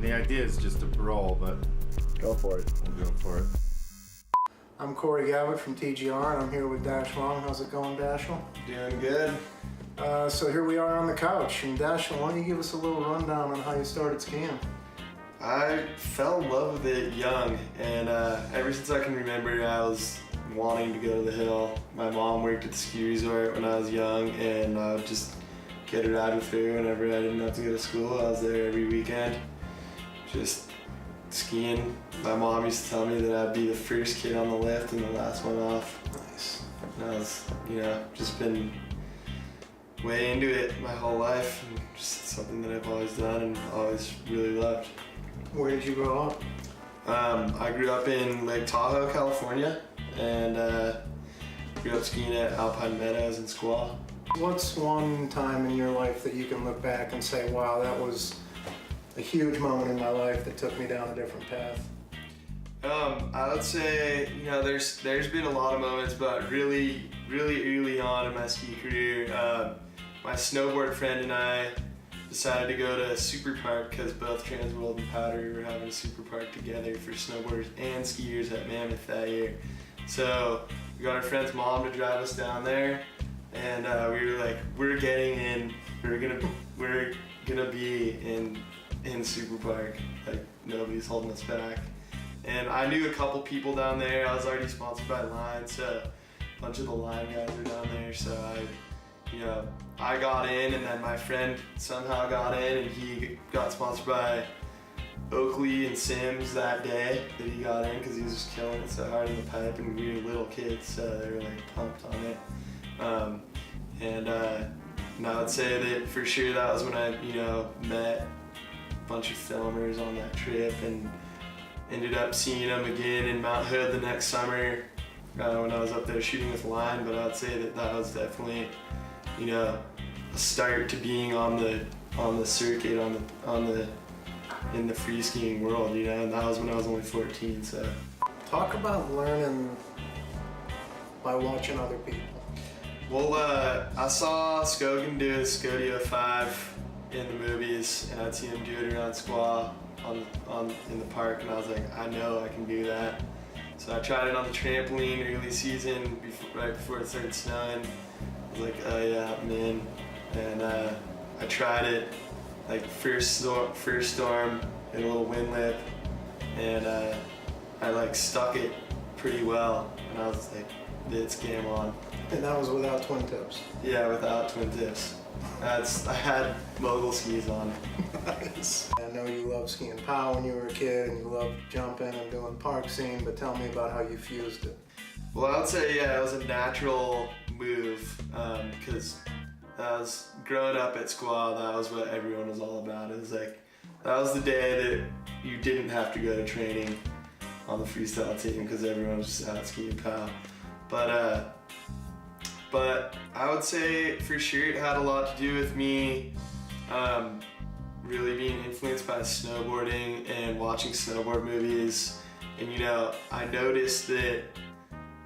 And the idea is just to roll, but go for it. We'll go for it. I'm Corey Gavitt from TGR, and I'm here with Dashlong. How's it going, Dashel? Doing good. So here we are on the couch, and Dashel, why don't you give us a little rundown on how you started skiing? I fell in love with it young, and ever since I can remember, I was wanting to go to the hill. My mom worked at the ski resort when I was young, and I would just get a ride with her whenever I didn't have to go to school. I was there every weekend, just skiing. My mom used to tell me that I'd be the first kid on the lift and the last one off. Nice. And I was, just been way into it my whole life, and just something that I've always done and always really loved. Where did you grow up? I grew up in Lake Tahoe, California, and grew up skiing at Alpine Meadows in Squaw. What's one time in your life that you can look back and say, wow, that was a huge moment in my life that took me down a different path? I would say, there's been a lot of moments, but really early on in my ski career, my snowboard friend and I decided to go to Super Park because both Transworld and Powder were having a Super Park together for snowboarders and skiers at Mammoth that year. So we got our friend's mom to drive us down there, and we were like, we're getting in. We're gonna be in Super Park. Like, nobody's holding us back. And I knew a couple people down there. I was already sponsored by Line, so a bunch of the Line guys were down there. So I got in, and then my friend somehow got in, and he got sponsored by Oakley and Sims that day that he got in because he was just killing it so hard in the pipe, and we were little kids, so they were like pumped on it. And I would say that for sure that was when I met a bunch of filmers on that trip, and ended up seeing them again in Mount Hood the next summer when I was up there shooting with Line. But I would say that was definitely a start to being on the circuit in the free skiing world, and that was when I was only 14. So talk about learning by watching other people. Well, I saw Skogan do his Skodio 5 in the movies, and I'd seen him do it around Squaw in the park, and I was like, I know I can do that. So I tried it on the trampoline early season, right before it started snowing. I was like, oh yeah, I'm in. And I tried it like first storm in a little wind lip, and I stuck it pretty well, and I was like, it's game on. And that was without twin tips? Yeah, without twin tips. I had mogul skis on. Nice. I know you loved skiing POW when you were a kid, and you loved jumping and doing park scene, but tell me about how you fused it. Well, I would say, yeah, it was a natural move, because I was growing up at Squaw, that was what everyone was all about. It was like, that was the day that you didn't have to go to training on the freestyle team because everyone was just out skiing POW. But I would say for sure it had a lot to do with me really being influenced by snowboarding and watching snowboard movies. And I noticed that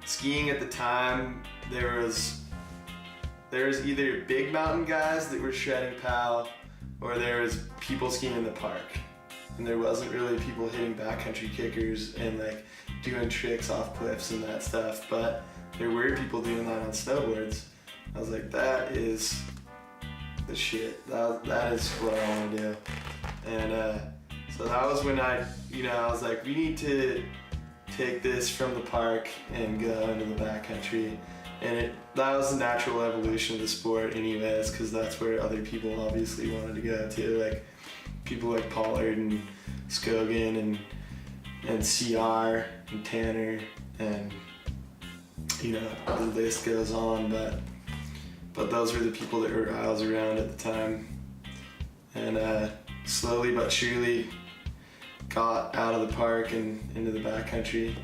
skiing at the time, there was either big mountain guys that were shredding POW, or there was people skiing in the park. And there wasn't really people hitting backcountry kickers and doing tricks off cliffs and that stuff, but there were people doing that on snowboards. I was like, that is the shit. That is what I want to do. And so that was when I was like, we need to take this from the park and go into the backcountry. And that was the natural evolution of the sport anyways, because that's where other people obviously wanted to go to, like people like Pollard and Skogan and CR and Tanner, and the list goes on, but those were the people that I was around at the time. And slowly but surely got out of the park and into the backcountry.